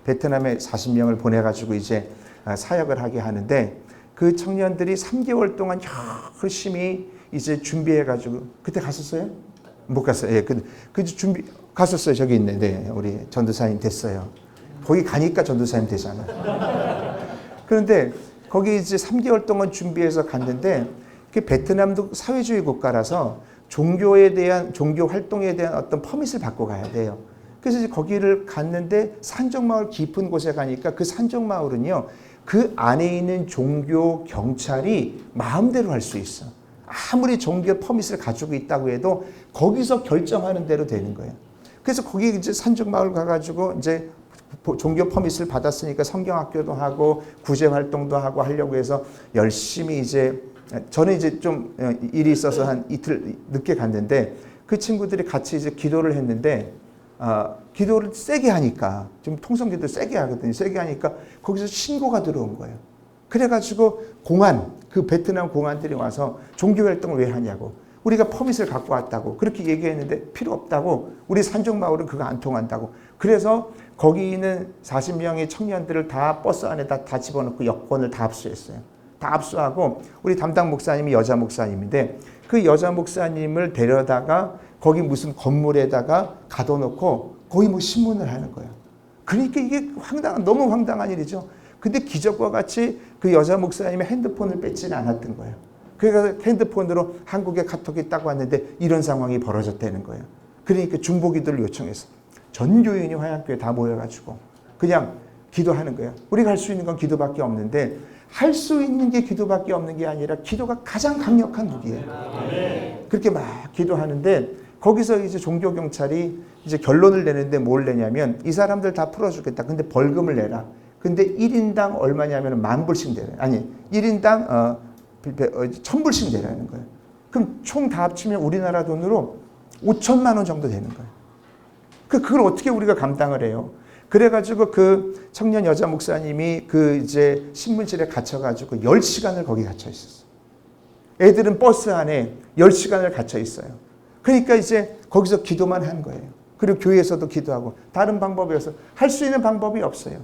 베트남에 40명을 보내가지고 이제 사역을 하게 하는데 그 청년들이 3개월 동안 열심히 이제 준비해가지고 그때 갔었어요? 못 갔어요. 예, 그 준비 갔었어요. 저기 있네. 네, 우리 전도사님 됐어요. 거기 가니까 전도사님 되잖아. 그런데 거기 이제 3개월 동안 준비해서 갔는데 그 베트남도 사회주의 국가라서 종교 활동에 대한 어떤 퍼밋을 받고 가야 돼요. 그래서 이제 거기를 갔는데 산적마을 깊은 곳에 가니까 그 산적마을은요, 그 안에 있는 종교 경찰이 마음대로 할 수 있어. 아무리 종교 퍼밋을 가지고 있다고 해도 거기서 결정하는 대로 되는 거예요. 그래서 거기 이제 산적마을 가가지고 이제 종교 퍼밋을 받았으니까 성경학교도 하고 구제 활동도 하고 하려고 해서 열심히 이제 저는 이제 좀 일이 있어서 한 이틀 늦게 갔는데 그 친구들이 같이 이제 기도를 했는데 기도를 세게 하니까 좀 통성기도 세게 하거든요. 세게 하니까 거기서 신고가 들어온 거예요. 그래가지고 그 베트남 공안들이 와서 종교 활동을 왜 하냐고. 우리가 퍼밋을 갖고 왔다고 그렇게 얘기했는데 필요 없다고. 우리 산적마을은 그거 안 통한다고. 그래서 거기 있는 40명의 청년들을 다 버스 안에다 다 집어넣고 여권을 다 압수했어요. 다 압수하고 우리 담당 목사님이 여자 목사님인데 그 여자 목사님을 데려다가 거기 무슨 건물에다가 가둬놓고 거의 뭐 신문을 하는 거예요. 그러니까 이게 너무 황당한 일이죠. 근데 기적과 같이 그 여자 목사님의 핸드폰을 뺏지는 않았던 거예요. 그래서 핸드폰으로 한국에 카톡이 딱 왔는데 이런 상황이 벌어졌다는 거예요. 그러니까 중보기도를 요청해서 전 교인이 화양교회 다 모여가지고 그냥 기도하는 거예요. 우리가 할 수 있는 건 기도밖에 없는데 할 수 있는 게 기도밖에 없는 게 아니라 기도가 가장 강력한 무기예요. 그렇게 막 기도하는데 거기서 이제 종교경찰이 이제 결론을 내는데 뭘 내냐면 이 사람들 다 풀어주겠다. 근데 벌금을 내라. 근데 1인당 얼마냐면 10,000불씩 내라. 아니 1인당 1,000불씩 내라는 거예요. 그럼 총 다 합치면 우리나라 돈으로 5천만 원 정도 되는 거예요. 그걸 어떻게 우리가 감당을 해요? 그래가지고 그 청년 여자 목사님이 그 이제 신문실에 갇혀가지고 10시간을 거기 갇혀 있었어요. 애들은 버스 안에 10시간을 갇혀 있어요. 그러니까 이제 거기서 기도만 한 거예요. 그리고 교회에서도 기도하고 다른 방법이 없어요. 할 수 있는 방법이 없어요.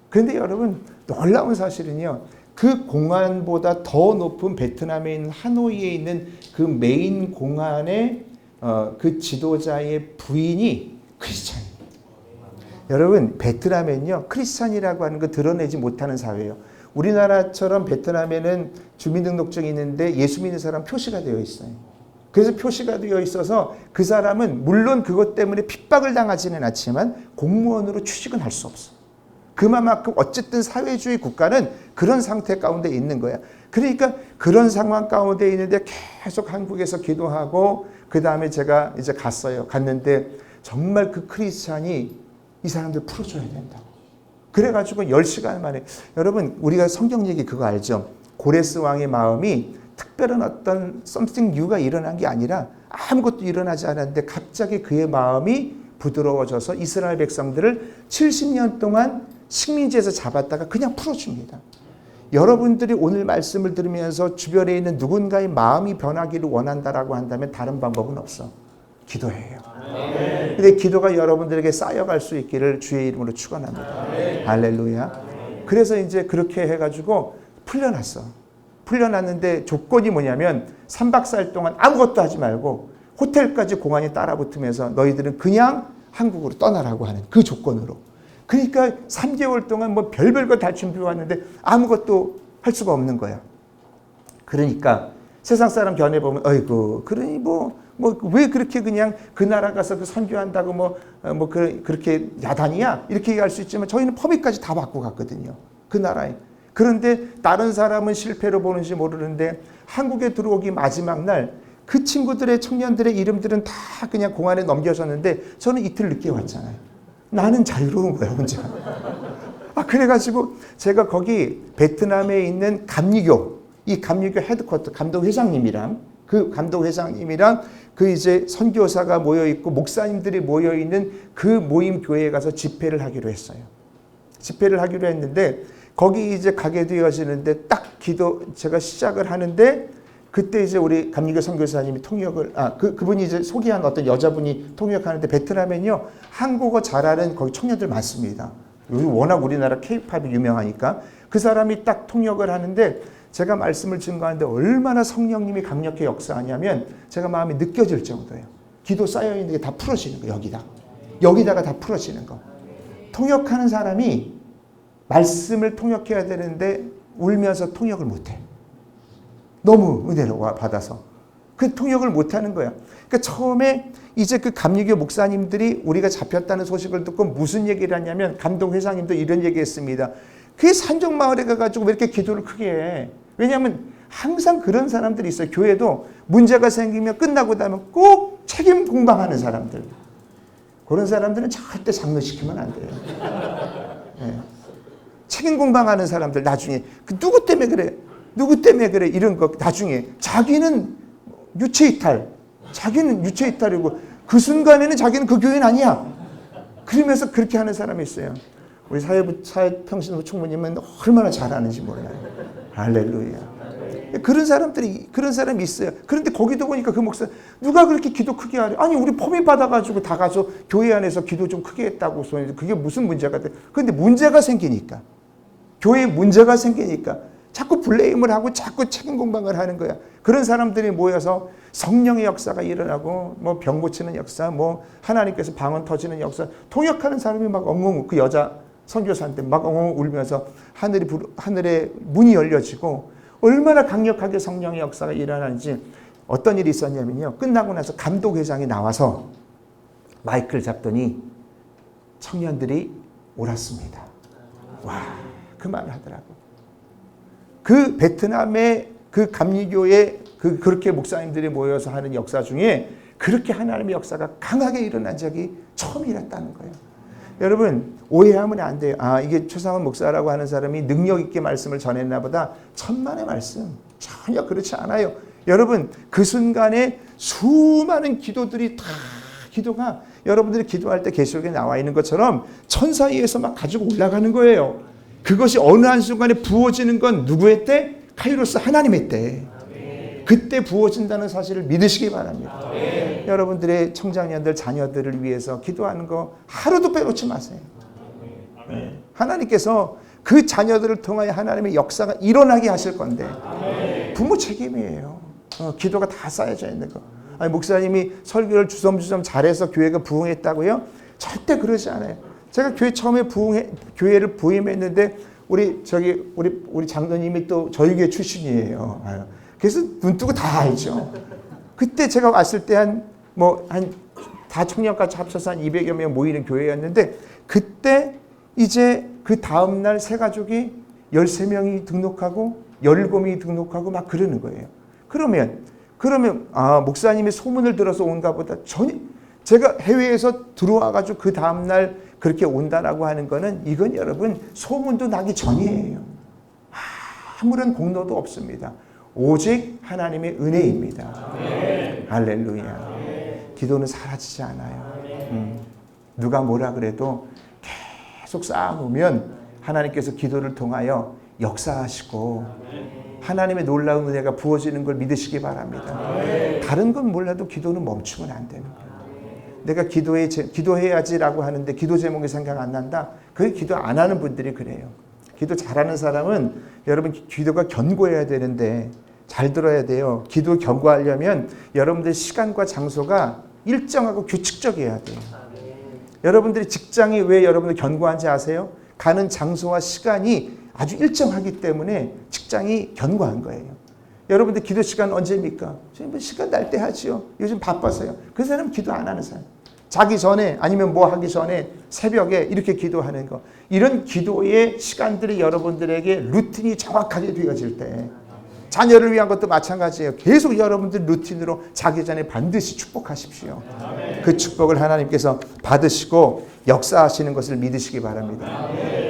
그런데 여러분 놀라운 사실은요. 그 공안보다 더 높은 베트남에 있는 하노이에 있는 그 메인 공안의 그 지도자의 부인이 크리스찬이에요. 여러분 베트남에는요. 크리스찬이라고 하는 거 드러내지 못하는 사회예요. 우리나라처럼 베트남에는 주민등록증이 있는데 예수 믿는 사람 표시가 되어 있어요. 그래서 표시가 되어 있어서 그 사람은 물론 그것 때문에 핍박을 당하지는 않지만 공무원으로 취직은 할 수 없어. 그만큼 어쨌든 사회주의 국가는 그런 상태 가운데 있는 거야. 그러니까 그런 상황 가운데 있는데 계속 한국에서 기도하고 그 다음에 제가 이제 갔어요. 갔는데 정말 그 크리스찬이 이 사람들 풀어줘야 된다고. 그래가지고 10시간 만에 여러분 우리가 성경 얘기 그거 알죠? 고레스 왕의 마음이 특별한 어떤 something new가 일어난 게 아니라 아무것도 일어나지 않았는데 갑자기 그의 마음이 부드러워져서 이스라엘 백성들을 70년 동안 식민지에서 잡았다가 그냥 풀어줍니다. 여러분들이 오늘 말씀을 들으면서 주변에 있는 누군가의 마음이 변하기를 원한다라고 한다면 다른 방법은 없어. 기도해요. 근데 기도가 여러분들에게 쌓여갈 수 있기를 주의 이름으로 축원합니다. 할렐루야. 그래서 이제 그렇게 해가지고 풀려났어. 풀려났는데 조건이 뭐냐면 3박 4일 동안 아무것도 하지 말고 호텔까지 공안이 따라붙으면서 너희들은 그냥 한국으로 떠나라고 하는 그 조건으로. 그러니까 3개월 동안 뭐 별별 거 다 준비해 왔는데 아무것도 할 수가 없는 거야. 그러니까 세상 사람 견해 보면 어이구 그러니 뭐 왜 그렇게 그냥 그 나라 가서 그 선교한다고 그렇게 야단이야 이렇게 얘기할 수 있지만 저희는 퍼밋까지 다 받고 갔거든요. 그 나라에. 그런데 다른 사람은 실패로 보는지 모르는데 한국에 들어오기 마지막 날 그 친구들의 청년들의 이름들은 다 그냥 공안에 넘겨졌는데 저는 이틀 늦게 왔잖아요. 나는 자유로운 거야 혼자. 그래가지고 제가 거기 베트남에 있는 감리교 이 감리교 헤드쿼터 감독 회장님이랑 그 이제 선교사가 모여 있고 목사님들이 모여 있는 그 모임 교회에 가서 집회를 하기로 했어요. 집회를 하기로 했는데 거기 이제 가게 되어지는데 딱 제가 시작을 하는데 그때 이제 우리 감리교 선교사님이 통역을 그분이 이제 소개한 어떤 여자분이 통역하는데 베트남엔요 한국어 잘하는 거기 청년들 많습니다. 요즘 워낙 우리나라 K-팝이 유명하니까 그 사람이 딱 통역을 하는데 제가 말씀을 증거하는데 얼마나 성령님이 강력히 역사하냐면 제가 마음이 느껴질 정도예요. 기도 쌓여 있는 게 다 풀어지는 거 여기다가 다 풀어지는 거. 통역하는 사람이 말씀을 통역해야 되는데 울면서 통역을 못해. 너무 은혜를 받아서 그 통역을 못하는 거야. 그러니까 처음에 이제 그 감리교 목사님들이 우리가 잡혔다는 소식을 듣고 무슨 얘기를 하냐면 감독 회장님도 이런 얘기했습니다. 그게 산정마을에 가가지고 왜 이렇게 기도를 크게 해? 왜냐하면 항상 그런 사람들이 있어요. 교회도 문제가 생기면 끝나고 나면 꼭 책임 공방하는 사람들. 그런 사람들은 절대 장로시키면 안 돼요. 네. 책임 공방하는 사람들 나중에 누구 때문에 그래 이런 거 나중에 자기는 유체이탈이고 그 순간에는 자기는 그 교회는 아니야. 그러면서 그렇게 하는 사람이 있어요. 우리 사회평신호 총무님은 얼마나 잘하는지 몰라요. 할렐루야. 그런 사람이 있어요. 그런데 거기도 보니까 그 목사 누가 그렇게 기도 크게 하래? 아니 우리 포민 받아가지고 다 가서 교회 안에서 기도 좀 크게 했다고 소리. 그게 무슨 문제가 돼? 그런데 문제가 생기니까 교회에 문제가 생기니까 자꾸 블레임을 하고 자꾸 책임 공방을 하는 거야. 그런 사람들이 모여서 성령의 역사가 일어나고 뭐 병 고치는 역사, 뭐 하나님께서 방언 터지는 역사, 통역하는 사람이 막 엉엉 그 여자 선교사한테 막 엉엉 울면서 하늘에 문이 열려지고 얼마나 강력하게 성령의 역사가 일어나는지 어떤 일이 있었냐면요. 끝나고 나서 감독회장이 나와서 마이크를 잡더니 청년들이 옳았습니다. 와, 그 말을 하더라고. 그 베트남의 그 감리교의 그렇게 목사님들이 모여서 하는 역사 중에 그렇게 하나님의 역사가 강하게 일어난 적이 처음이랬다는 거예요. 여러분 오해하면 안 돼요. 이게 최상원 목사라고 하는 사람이 능력 있게 말씀을 전했나 보다. 천만의 말씀. 전혀 그렇지 않아요. 여러분 그 순간에 수많은 기도들이 다 기도가 여러분들이 기도할 때 계시록에 나와 있는 것처럼 천사 위에서 막 가지고 올라가는 거예요. 그것이 어느 한순간에 부어지는 건 누구의 때? 카이로스 하나님의 때. 그때 부어진다는 사실을 믿으시기 바랍니다. 여러분들의 청장년들, 자녀들을 위해서 기도하는 거 하루도 빼놓지 마세요. 하나님께서 그 자녀들을 통하여 하나님의 역사가 일어나게 하실 건데 부모 책임이에요. 기도가 다 쌓여져 있는 거. 아니, 목사님이 설교를 주섬주섬 잘해서 교회가 부흥했다고요? 절대 그러지 않아요. 제가 교회 처음에 교회를 부임했는데 우리 장로님이 또 저희 교회 출신이에요. 그래서 눈 뜨고 다 알죠. 그때 제가 왔을 때 다 청년까지 합쳐서 한 200여 명 모이는 교회였는데 그때 이제 그 다음날 새 가족이 13명이 등록하고 17명이 등록하고 막 그러는 거예요. 그러면 목사님이 소문을 들어서 온가 보다. 제가 해외에서 들어와가지고 그 다음날 그렇게 온다라고 하는 거는 이건 여러분 소문도 나기 전이에요. 아무런 공로도 없습니다. 오직 하나님의 은혜입니다. 할렐루야. 기도는 사라지지 않아요. 누가 뭐라 그래도 계속 쌓아놓으면 하나님께서 기도를 통하여 역사하시고 하나님의 놀라운 은혜가 부어지는 걸 믿으시기 바랍니다. 다른 건 몰라도 기도는 멈추면 안 되는 거예요. 내가 기도해야지라고 하는데 기도 제목이 생각 안 난다? 그 기도 안 하는 분들이 그래요. 기도 잘하는 사람은 여러분 기도가 견고해야 되는데 잘 들어야 돼요. 기도 견고하려면 여러분들 시간과 장소가 일정하고 규칙적이어야 돼요. 여러분들이 직장이 왜 여러분들 견고한지 아세요? 가는 장소와 시간이 아주 일정하기 때문에 직장이 견고한 거예요. 여러분들 기도 시간 언제입니까? 시간 날 때 하지요. 요즘 바빠서요. 그 사람은 기도 안 하는 사람. 자기 전에 아니면 뭐 하기 전에 새벽에 이렇게 기도하는 거. 이런 기도의 시간들이 여러분들에게 루틴이 정확하게 되어질 때 자녀를 위한 것도 마찬가지예요. 계속 여러분들 루틴으로 자기 전에 반드시 축복하십시오. 그 축복을 하나님께서 받으시고 역사하시는 것을 믿으시기 바랍니다.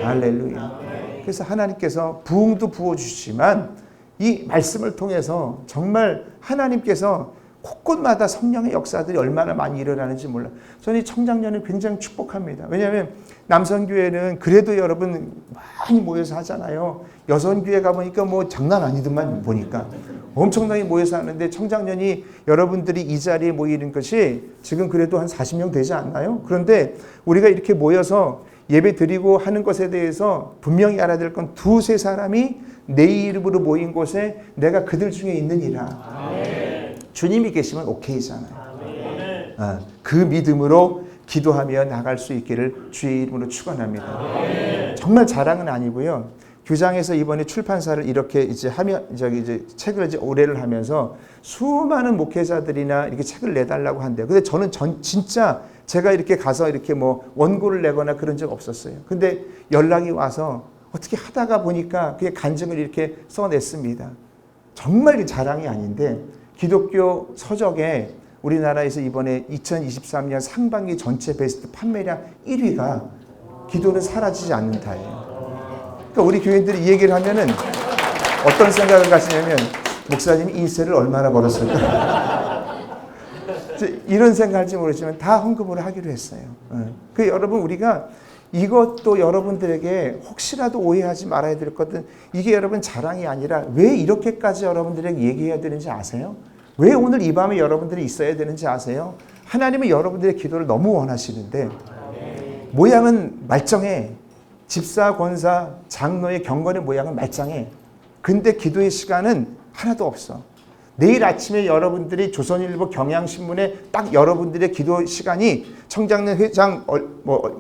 할렐루야. 그래서 하나님께서 부흥도 부어주시지만 이 말씀을 통해서 정말 하나님께서 곳곳마다 성령의 역사들이 얼마나 많이 일어나는지 몰라요. 저는 이 청장년을 굉장히 축복합니다. 왜냐하면 남성교회는 그래도 여러분 많이 모여서 하잖아요. 여성교회 가보니까 뭐 장난 아니더만 보니까 엄청나게 모여서 하는데 청장년이 여러분들이 이 자리에 모이는 것이 지금 그래도 한 40명 되지 않나요? 그런데 우리가 이렇게 모여서 예배 드리고 하는 것에 대해서 분명히 알아야 될 건 두세 사람이 내 이름으로 모인 곳에 내가 그들 중에 있느니라. 주님이 계시면 오케이잖아요. 그 믿음으로 기도하며 나갈 수 있기를 주의 이름으로 축원합니다. 정말 자랑은 아니고요. 교장에서 이번에 출판사를 이렇게 이제 책을 이제 올해를 하면서 수많은 목회자들이나 이렇게 책을 내달라고 한대요. 근데 저는 진짜 제가 이렇게 가서 이렇게 뭐 원고를 내거나 그런 적 없었어요. 근데 연락이 와서 어떻게 하다가 보니까 그게 간증을 이렇게 써냈습니다. 정말 자랑이 아닌데 기독교 서적에 우리나라에서 이번에 2023년 상반기 전체 베스트 판매량 1위가 기도는 사라지지 않는다예요. 그러니까 우리 교인들이 이 얘기를 하면은 어떤 생각을 가지냐면 목사님이 인세를 얼마나 벌었을까? 이런 생각할지 모르지만 다 헌금으로 하기로 했어요. 그 여러분 우리가 이것도 여러분들에게 혹시라도 오해하지 말아야 될 것은 이게 여러분 자랑이 아니라 왜 이렇게까지 여러분들에게 얘기해야 되는지 아세요? 왜 오늘 이 밤에 여러분들이 있어야 되는지 아세요? 하나님은 여러분들의 기도를 너무 원하시는데 모양은 말짱해. 집사, 권사, 장로의 경건의 모양은 말짱해. 근데 기도의 시간은 하나도 없어. 내일 아침에 여러분들이 조선일보 경향신문에 딱 여러분들의 기도 시간이 청장년 회장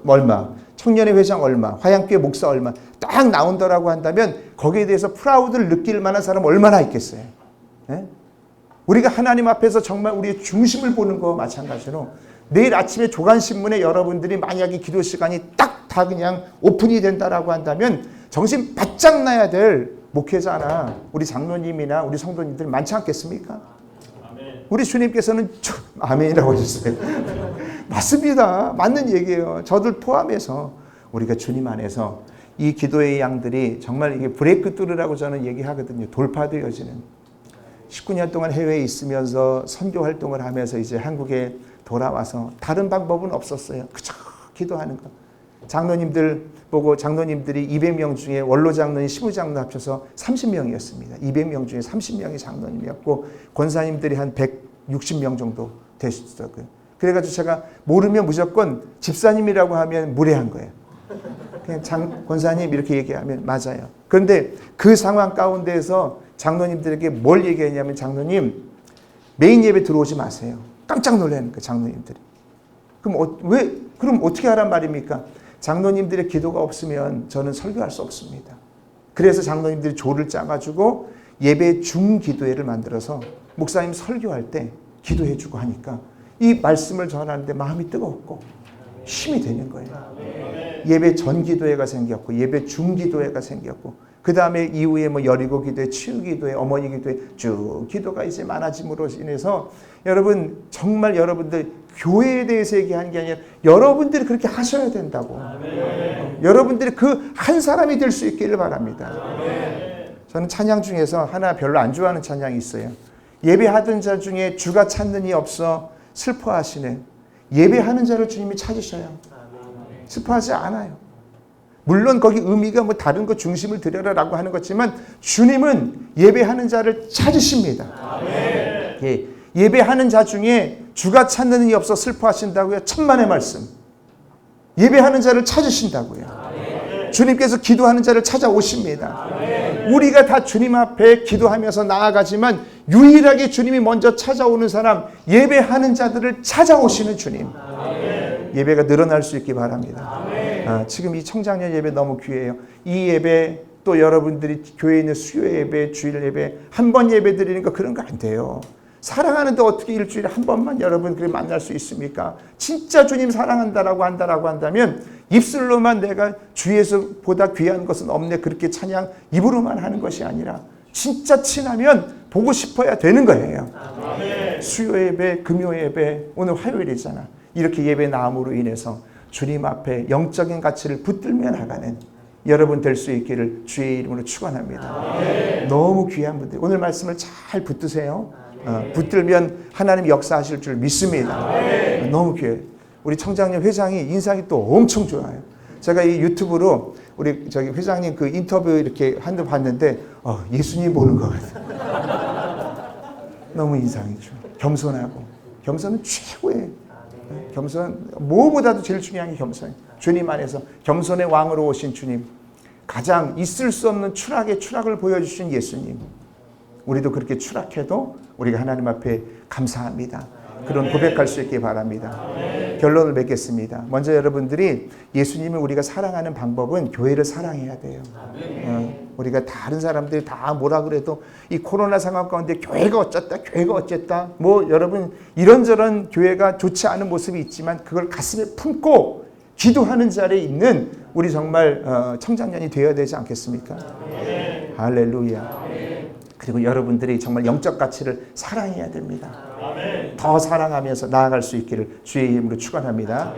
얼마, 청년의 회장 얼마, 화양교회 목사 얼마 딱 나온다라고 한다면 거기에 대해서 프라우드를 느낄 만한 사람 얼마나 있겠어요. 네? 우리가 하나님 앞에서 정말 우리의 중심을 보는 거와 마찬가지로 내일 아침에 조간신문에 여러분들이 만약에 기도 시간이 딱 다 그냥 오픈이 된다라고 한다면 정신 바짝 나야 될 목회자나 우리 장로님이나 우리 성도님들 많지 않겠습니까? 아멘. 우리 주님께서는 아멘이라고 하셨어요. 맞습니다. 맞는 얘기예요. 저들 포함해서 우리가 주님 안에서 이 기도의 양들이 정말 이게 브레이크 뚜르라고 저는 얘기하거든요. 돌파되어지는. 19년 동안 해외에 있으면서 선교 활동을 하면서 이제 한국에 돌아와서 다른 방법은 없었어요. 그저 기도하는 거. 장로님들 보고 장로님들이 200명 중에 원로 장로님, 시부 장로 합쳐서 30명이었습니다. 200명 중에 30명이 장로님이었고 권사님들이 한 160명 정도 되시더라고요. 그래가지고 제가 모르면 무조건 집사님이라고 하면 무례한 거예요. 그냥 권사님 이렇게 얘기하면 맞아요. 그런데 그 상황 가운데에서 장로님들에게 뭘 얘기했냐면 장로님 메인 예배 들어오지 마세요. 깜짝 놀라는 거예요. 장로님들이. 그럼 어떻게 하란 말입니까? 장로님들의 기도가 없으면 저는 설교할 수 없습니다. 그래서 장로님들이 조를 짜가지고 예배 중기도회를 만들어서 목사님 설교할 때 기도해주고 하니까 이 말씀을 전하는데 마음이 뜨겁고 힘이 되는 거예요. 예배 전 기도회가 생겼고 예배 중 기도회가 생겼고 그 다음에 이후에 뭐 여리고 기도회, 치유 기도회, 어머니 기도회 쭉 기도가 이제 많아짐으로 인해서 여러분 정말 여러분들 교회에 대해서 얘기하는 게 아니라 여러분들이 그렇게 하셔야 된다고. 여러분들이 그 한 사람이 될 수 있기를 바랍니다. 저는 찬양 중에서 하나 별로 안 좋아하는 찬양이 있어요. 예배하던 자 중에 주가 찾는 이 없어 슬퍼하시네. 예배하는 자를 주님이 찾으셔요. 슬퍼하지 않아요. 물론 거기 의미가 뭐 다른 거 중심을 들여라라고 하는 거지만 주님은 예배하는 자를 찾으십니다. 예, 예배하는 자 중에 주가 찾는 이 없어 슬퍼하신다고요. 천만의 말씀. 예배하는 자를 찾으신다고요. 주님께서 기도하는 자를 찾아오십니다. 우리가 다 주님 앞에 기도하면서 나아가지만 유일하게 주님이 먼저 찾아오는 사람, 예배하는 자들을 찾아오시는 주님. 예배가 늘어날 수 있기 바랍니다. 지금 이 청장년 예배 너무 귀해요. 이 예배 또 여러분들이 교회에 있는 수요 예배, 주일 예배 한 번 예배 드리니까 그런 거 안 돼요. 사랑하는데 어떻게 일주일에 한 번만 여러분 그렇게 만날 수 있습니까? 진짜 주님 사랑한다라고 한다면 입술로만 내가 주에서 보다 귀한 것은 없네 그렇게 찬양 입으로만 하는 것이 아니라 진짜 친하면 보고 싶어야 되는 거예요. 수요 예배, 금요 예배, 오늘 화요일이잖아. 이렇게 예배 나옴으로 인해서 주님 앞에 영적인 가치를 붙들며 나가는 여러분 될 수 있기를 주의 이름으로 축원합니다. 너무 귀한 분들 오늘 말씀을 잘 붙드세요. 붙들면 하나님 역사하실 줄 믿습니다. 너무 귀해요. 우리 청장님 회장이 인상이 또 엄청 좋아요. 제가 이 유튜브로 우리 저기 회장님 그 인터뷰 이렇게 한번 봤는데 예수님 보는 것 같아요. 너무 인상이 좋아요. 겸손하고 겸손은 최고예요. 겸손 무엇보다도 제일 중요한 게 겸손. 주님 안에서 겸손의 왕으로 오신 주님, 가장 있을 수 없는 추락의 추락을 보여주신 예수님. 우리도 그렇게 추락해도 우리가 하나님 앞에 감사합니다. 그런 고백할 수 있기 바랍니다. 결론을 맺겠습니다. 먼저 여러분들이 예수님을 우리가 사랑하는 방법은 교회를 사랑해야 돼요. 우리가 다른 사람들이 다 뭐라 그래도 이 코로나 상황 가운데 교회가 어쨌다 뭐 여러분 이런저런 교회가 좋지 않은 모습이 있지만 그걸 가슴에 품고 기도하는 자리에 있는 우리 정말 청장년이 되어야 되지 않겠습니까? 할렐루야. 그리고 여러분들이 정말 영적 가치를 사랑해야 됩니다. 더 사랑하면서 나아갈 수 있기를 주의 이름으로 축원합니다.